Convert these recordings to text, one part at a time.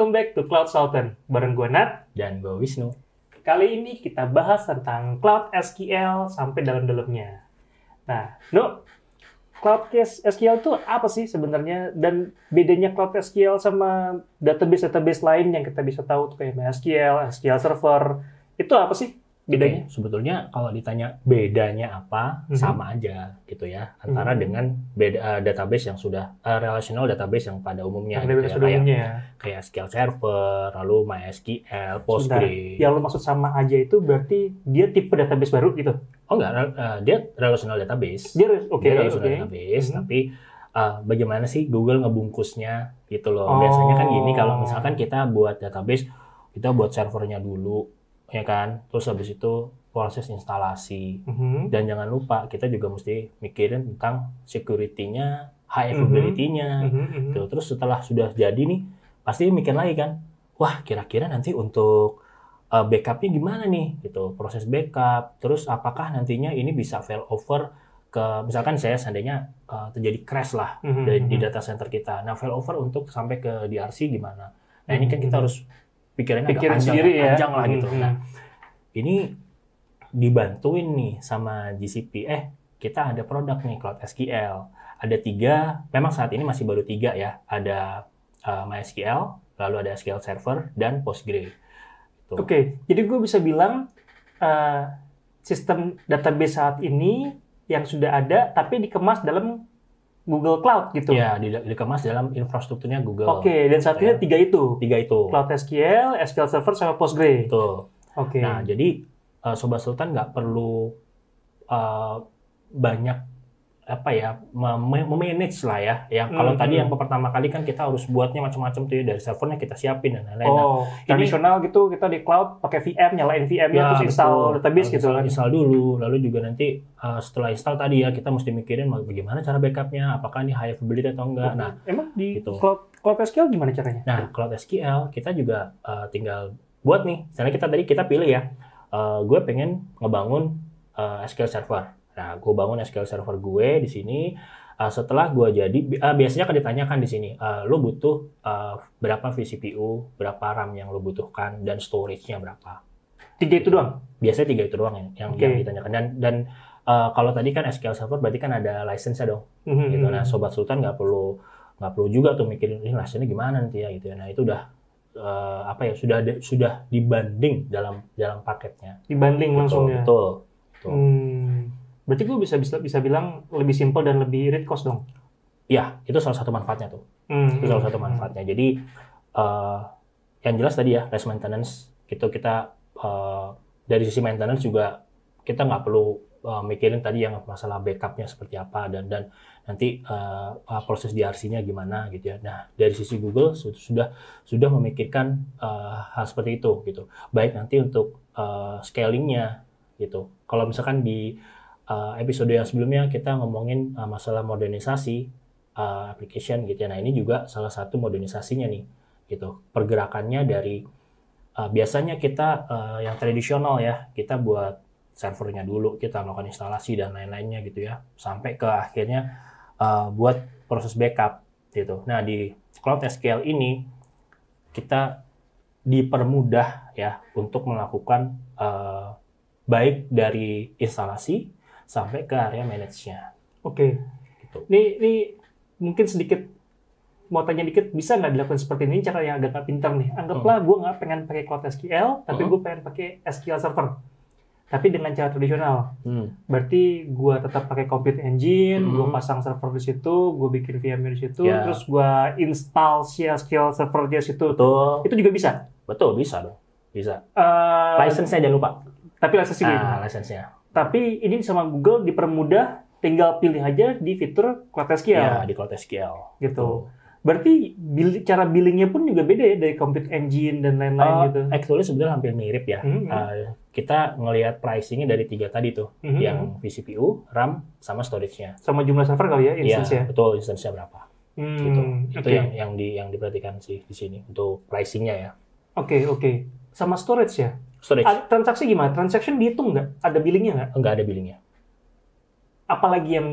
welcome back to Cloud Sultan. Bareng gue Nat. Dan gue Wisnu. Kali ini kita bahas tentang Cloud SQL sampai dalam-dalamnya. Nah, Cloud SQL itu apa sih sebenarnya? Dan bedanya Cloud SQL sama database-database lain yang kita bisa tahu tuh kayak MySQL, SQL Server, itu apa sih bedanya? Sebetulnya kalau ditanya bedanya apa, sama aja gitu ya. Antara dengan database yang sudah relational database yang pada umumnya. Gitu ya, kayak SQL Server, lalu MySQL, Postgre. Yang lo maksud sama aja itu berarti dia tipe database baru gitu? Oh enggak, dia relational database. Dia relational database, tapi bagaimana sih Google ngebungkusnya gitu loh. Biasanya kan gini, kalau misalkan kita buat database, kita buat servernya dulu, ya kan, terus habis itu proses instalasi, dan jangan lupa kita juga mesti mikirin tentang security-nya, high availability-nya, gitu. Terus setelah sudah jadi nih, pasti mikir lagi kan, wah kira-kira nanti untuk backupnya gimana nih, gitu, proses backup, terus apakah nantinya ini bisa fail over ke, misalkan saya seandainya terjadi crash lah di data center kita, nah fail over untuk sampai ke DRC gimana, nah ini kan kita harus pikirannya agak panjang lah gitu. Nah, ini dibantuin nih sama GCP. Kita ada produk nih Cloud SQL. Ada 3, memang saat ini masih baru 3 ya. Ada MySQL, lalu ada SQL Server, dan Postgre. Oke, jadi gue bisa bilang sistem database saat ini yang sudah ada, tapi dikemas dalam Google Cloud gitu. Ya, dikemas dalam infrastrukturnya Google. Oke, dan saat ini 3 itu. 3 itu. Cloud SQL, SQL Server, sama Postgre. Betul. Oke. Nah, jadi Sobat Sultan nggak perlu banyak memanage lah ya. Yang kalau tadi yang pertama kali kan kita harus buatnya macam-macam tuh ya, dari servernya kita siapin dan lain-lain. Tradisional gitu kita di cloud pakai VM, nyalain VM-nya terus install database gitu kan. Install dulu, lalu juga nanti setelah install tadi ya kita mesti mikirin bagaimana cara backupnya, apakah ini high availability atau enggak. Nah, emang di Cloud SQL gimana caranya? Nah, Cloud SQL kita juga tinggal buat nih. Misalnya kita pilih ya, gue pengen ngebangun SQL Server. Nah, gue bangun SQL Server gue di sini. Setelah gue jadi, biasanya akan ditanyakan di sini, lo butuh berapa vCPU, berapa RAM yang lo butuhkan, dan storage-nya berapa. 3 itu doang? Biasanya 3 itu doang yang ditanyakan. Dan kalau tadi kan SQL Server berarti kan ada license-nya dong. Gitu. Nah, Sobat Sultan nggak perlu juga tuh mikirin ini license-nya gimana nanti ya gitu. Nah, itu udah sudah dibanding dalam paketnya. Dibanding langsung ya. Betul. Berarti gue bisa bilang lebih simple dan lebih read cost dong. Iya, itu salah satu manfaatnya tuh. Itu salah satu manfaatnya. Jadi yang jelas tadi ya, less maintenance. Kita dari sisi maintenance juga kita nggak perlu mikirin tadi yang masalah backupnya seperti apa dan nanti proses DRC-nya gimana gitu ya. Nah, dari sisi Google sudah memikirkan hal seperti itu gitu. Baik nanti untuk scaling-nya gitu. Kalau misalkan di episode yang sebelumnya kita ngomongin masalah modernisasi application gitu ya. Nah, ini juga salah satu modernisasinya nih gitu. Pergerakannya dari biasanya kita yang tradisional ya, kita buat servernya dulu, kita melakukan instalasi dan lain-lainnya gitu ya, sampai ke akhirnya buat proses backup gitu. Nah, di Cloud SQL ini kita dipermudah ya untuk melakukan baik dari instalasi sampai ke area manage-nya. Oke. Gitu. Ini mungkin sedikit mau tanya dikit, bisa nggak dilakukan seperti ini? Cara yang agak pintar nih. Anggaplah gue nggak pengen pakai Cloud SQL, tapi gue pengen pakai SQL Server. Tapi dengan cara tradisional. Berarti gue tetap pakai Compute Engine, gue pasang server di situ, gue bikin VM di situ, terus gue install SQL Server di situ. Betul. Itu juga bisa? Betul, bisa dong. Bisa. License-nya jangan lupa. Tapi license-nya license-nya. Tapi ini sama Google dipermudah, tinggal pilih aja di fitur Cloud SQL. Ya, di Cloud SQL. Gitu. Berarti cara billingnya pun juga beda ya dari Compute Engine dan lain-lain gitu? Actually sebenarnya hampir mirip ya. Kita ngelihat pricingnya dari 3 tadi tuh. Yang vCPU, RAM, sama storage-nya. Sama jumlah server kali ya, instance-nya? Iya, betul, instance-nya berapa. Gitu. Itu yang diperhatikan sih di sini untuk pricing-nya ya. Oke. Sama storage ya? Storage. Transaksi gimana? Transaction dihitung nggak? Ada billingnya nggak? Nggak ada billingnya. Apalagi yang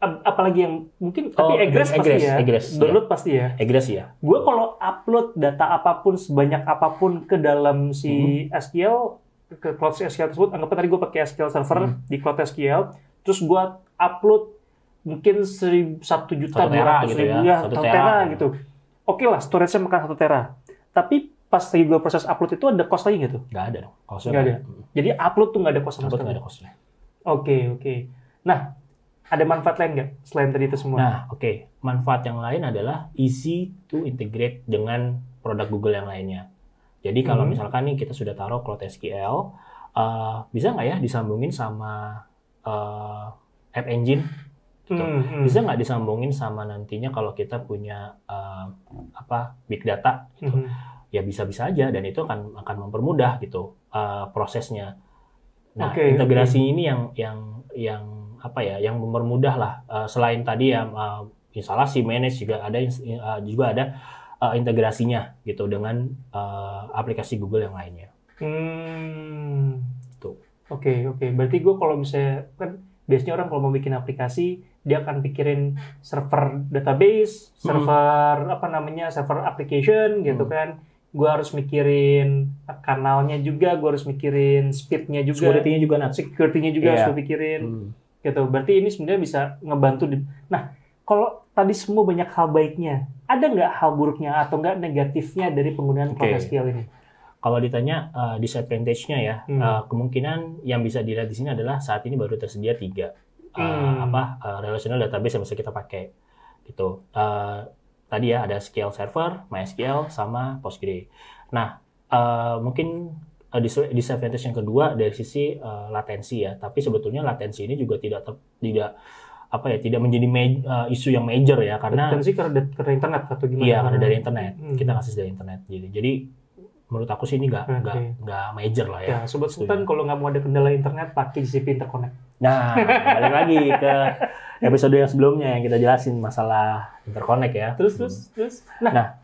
apalagi yang mungkin tapi egress pasti ya. Download pasti ya. Egress ya. Gue kalau upload data apapun sebanyak apapun ke dalam si SQL ke Cloud SQL tersebut, anggapnya tadi gue pakai SQL server di Cloud SQL, terus gue upload mungkin 1 juta 1 gitu ya. 1 tera gitu. Oke lah, storage-nya makan 1 tera. Tapi pas lagi gue proses upload itu ada cost lagi nggak tuh? Nggak ada dong. Nggak ada. Jadi upload tuh nggak ada cost sama sekali. Nggak ada costnya. Oke. Nah, ada manfaat lain nggak selain tadi itu semua? Nah, manfaat yang lain adalah easy to integrate dengan produk Google yang lainnya. Jadi kalau misalkan nih kita sudah taruh Cloud SQL, bisa nggak ya disambungin sama App Engine? Gitu. Bisa nggak disambungin sama nantinya kalau kita punya big data? Gitu. Ya bisa-bisa aja, dan itu akan mempermudah gitu prosesnya. Nah, integrasi ini yang mempermudah lah. Selain tadi ya instalasi, manage juga ada integrasinya gitu dengan aplikasi Google yang lainnya. Tuh. Oke. Berarti gue kalau misalnya kan biasanya orang kalau mau bikin aplikasi dia akan pikirin server database, server server application gitu kan. Gue harus mikirin kanalnya juga, gue harus mikirin speednya juga, security-nya juga harus gue pikirin. Gitu. Berarti ini sebenarnya bisa ngebantu. Nah, kalau tadi semua banyak hal baiknya, ada nggak hal buruknya atau nggak negatifnya dari penggunaan Cloud SQL ini? Kalau ditanya disadvantage-nya ya, kemungkinan yang bisa dilihat di sini adalah saat ini baru tersedia 3 relational database yang bisa kita pakai. Gitu. Tadi ya ada SQL Server, MySQL, sama Postgre. Nah, mungkin disadvantage yang kedua dari sisi latensi ya. Tapi sebetulnya latensi ini juga tidak menjadi isu yang major ya, karena latensi karena internet atau gimana? Iya, karena dari internet. Kita ngasih dari internet. Jadi menurut aku sih ini nggak major lah ya. Ya, Sobat Sultan kalau nggak mau ada kendala internet pakai GCP Interconnect. Nah, balik lagi ke episode yang sebelumnya yang kita jelasin masalah interconnect ya. Terus. Nah.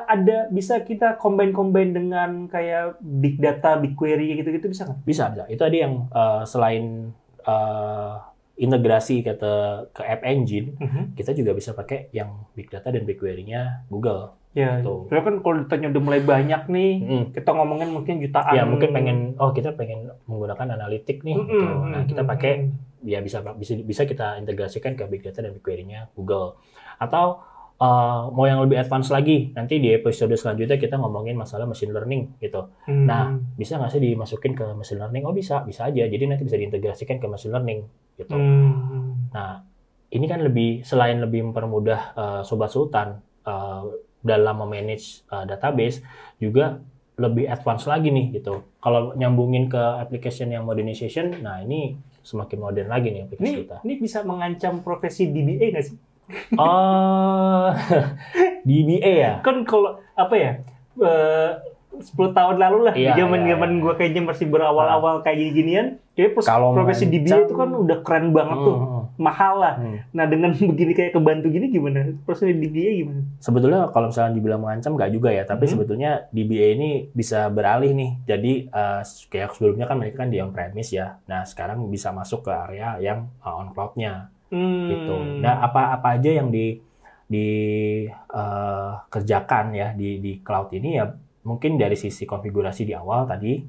Ada bisa kita combine dengan kayak big data, BigQuery gitu-gitu bisa nggak? Bisa. Itu tadi yang selain integrasi ke App Engine, kita juga bisa pakai yang big data dan BigQuery-nya Google. Ya, gitu. Karena kan kalau datanya udah mulai banyak nih, kita ngomongin mungkin jutaan. Ya, mungkin kita pengen menggunakan analitik nih. Gitu. Nah, kita pakai ya bisa kita integrasikan ke big data dan BigQuery-nya Google. Atau mau yang lebih advance lagi, nanti di episode selanjutnya kita ngomongin masalah machine learning gitu. Nah, bisa nggak sih dimasukin ke machine learning? Oh bisa aja. Jadi nanti bisa diintegrasikan ke machine learning gitu. Nah, ini kan selain lebih mempermudah Sobat Sultan dalam memanage database, juga lebih advance lagi nih gitu. Kalau nyambungin ke application yang modernization, nah ini semakin modern lagi nih aplikasi kita. Ini bisa mengancam profesi DBA nggak sih? DBA ya? Kan kalau 10 tahun lalu lah, di zaman gue kayaknya masih berawal-awal kayak gini-ginian, kayak profesi DBA itu kan udah keren banget tuh, mahal lah. Nah dengan begini kayak kebantu gini gimana? Profesi DBA gimana? Sebetulnya kalau misalnya dibilang mengancam nggak juga ya, tapi sebetulnya DBA ini bisa beralih nih. Jadi kayak sebelumnya kan mereka kan di on-premise ya, nah sekarang bisa masuk ke area yang on-cloud-nya. Gitu. Nah, apa aja yang dikerjakan ya di cloud ini ya, mungkin dari sisi konfigurasi di awal tadi.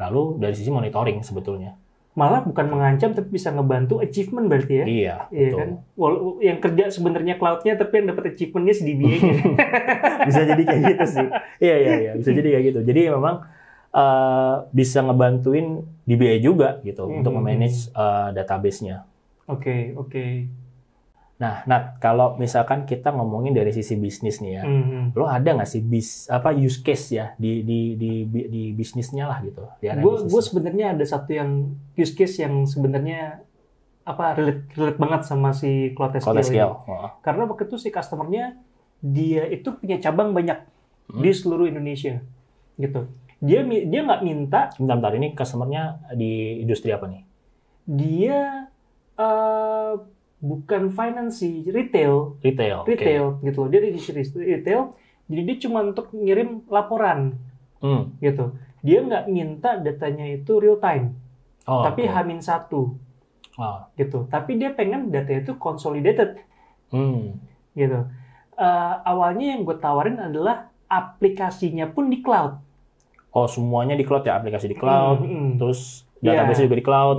Lalu dari sisi monitoring sebetulnya. Malah bukan mengancam tapi bisa ngebantu achievement berarti ya. Iya, betul. Kan? Yang kerja sebenarnya cloud-nya tapi yang dapat achievement-nya si DBA-nya. Bisa jadi kayak gitu sih. Iya, bisa jadi kayak gitu. Jadi memang bisa ngebantuin DBA juga gitu untuk memanage database-nya. Oke. Nah, kalau misalkan kita ngomongin dari sisi bisnis nih ya, lo ada nggak sih use case ya di bisnisnya lah gitu? Gue sebenarnya ada satu yang use case yang sebenarnya relate banget sama si Cloud SQL. Karena waktu itu si customer-nya dia itu punya cabang banyak di seluruh Indonesia, gitu. Dia nggak minta. Bentar, ini customer-nya di industri apa nih? Dia bukan finance sih, retail gitu. Dia di industri retail, jadi dia cuma untuk ngirim laporan gitu. Dia nggak minta datanya itu real time, tapi H-1. gitu. Tapi dia pengen data itu consolidated, gitu. Awalnya yang gue tawarin adalah aplikasinya pun di cloud. Oh, semuanya di cloud ya, aplikasi di cloud, terus database juga di cloud.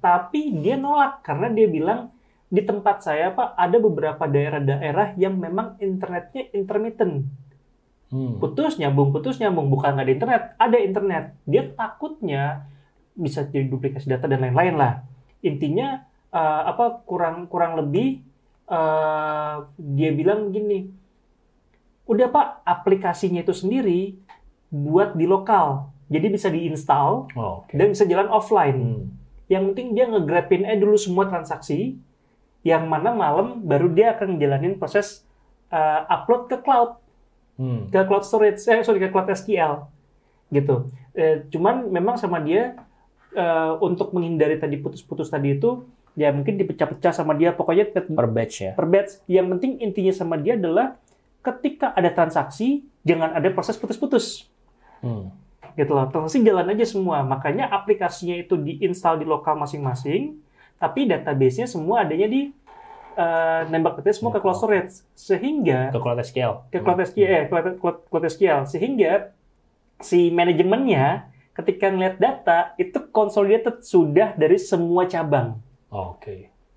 Tapi dia nolak karena dia bilang di tempat saya Pak ada beberapa daerah-daerah yang memang internetnya intermittent. Putus nyambung, bukan nggak ada internet, ada internet. Dia takutnya bisa jadi duplikasi data dan lain-lain lah. Intinya kurang lebih dia bilang gini, udah Pak aplikasinya itu sendiri buat di lokal, jadi bisa diinstal dan bisa jalan offline. Yang penting dia nge-grabin dulu semua transaksi, yang mana malam baru dia akan ngejalanin proses upload ke cloud. Ke cloud storage, ke cloud SQL gitu. Cuman memang sama dia untuk menghindari tadi putus-putus tadi itu, ya mungkin dipecah-pecah sama dia, pokoknya per batch ya. Per batch. Yang penting intinya sama dia adalah ketika ada transaksi jangan ada proses putus-putus. Gitu loh. Transaksi jalan aja semua. Makanya aplikasinya itu diinstal di lokal masing-masing, tapi database-nya semua adanya di nembak data semua ke cloud storage, sehingga ke cloud SQL, cloud SQL, sehingga si manajemennya ketika ngeliat data itu consolidated sudah dari semua cabang.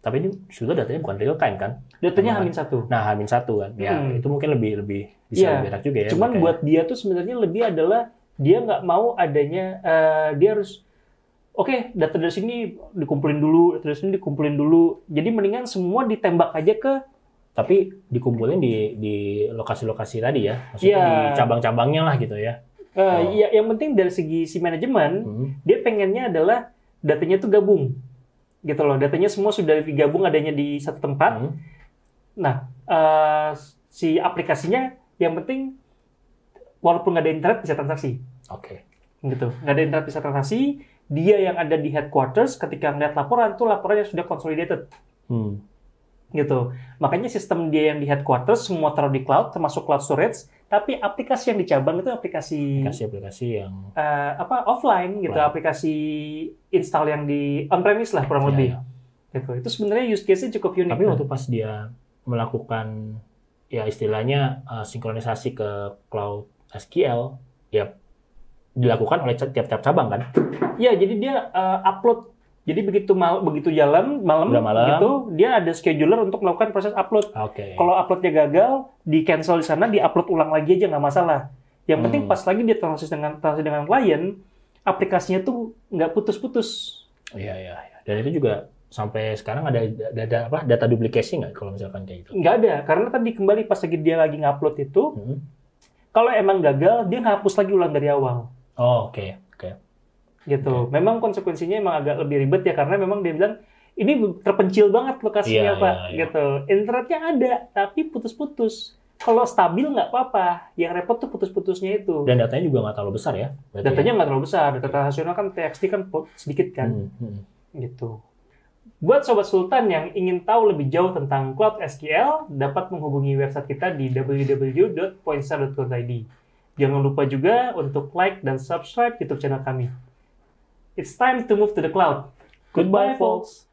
Tapi ini sudah datanya bukan real time kan? Datanya H-1. Nah, H-1 kan. Ya, itu mungkin lebih bisa lebih enak juga ya. Cuman buat dia tuh sebenarnya lebih adalah dia nggak mau adanya dia harus data dari sini dikumpulin dulu, dari sini dikumpulin dulu. Jadi mendingan semua ditembak aja ke. Tapi dikumpulin di lokasi-lokasi tadi ya, maksudnya di cabang-cabangnya lah gitu ya. Yang penting dari segi si manajemen, dia pengennya adalah datanya tuh gabung, gitu loh. Datanya semua sudah digabung adanya di satu tempat. Nah, si aplikasinya yang penting walaupun nggak ada internet bisa transaksi. Gitu, nggak ada internet bisa transaksi. Dia yang ada di headquarters ketika ngeliat laporan tuh laporannya sudah consolidated. Gitu. Makanya sistem dia yang di headquarters semua taruh di cloud termasuk cloud storage, tapi aplikasi yang di cabang itu aplikasi yang offline gitu, aplikasi install yang di on premise lah kurang lebih. Gitu. Itu sebenarnya use case-nya cukup unik. Tapi waktu pas dia melakukan ya istilahnya sinkronisasi ke cloud SQL ya dilakukan oleh tiap-tiap cabang kan? Iya, jadi dia upload. Jadi begitu jalan malam gitu, dia ada scheduler untuk melakukan proses upload. Kalau uploadnya gagal, di cancel di sana, di upload ulang lagi aja nggak masalah. Yang penting pas lagi dia transaksi dengan klien, aplikasinya tuh nggak putus-putus. Iya. Dan itu juga sampai sekarang ada data duplikasi nggak kalau misalkan kayak gitu? Nggak ada, karena tadi kembali pas lagi dia lagi ngupload itu, kalau emang gagal dia ngapus lagi ulang dari awal. Gitu. Memang konsekuensinya emang agak lebih ribet ya, karena memang dia bilang ini terpencil banget lokasinya Pak. Gitu. Internetnya ada tapi putus-putus. Kalau stabil nggak apa-apa, yang repot tuh putus-putusnya itu. Dan datanya juga nggak terlalu besar ya? Datanya nggak terlalu besar. Data transaksional kan TXT kan sedikit kan. Gitu. Buat Sobat Sultan yang ingin tahu lebih jauh tentang Cloud SQL, dapat menghubungi website kita di www.pointstar.co.id. Jangan lupa juga untuk like dan subscribe YouTube channel kami. It's time to move to the cloud. Goodbye, folks.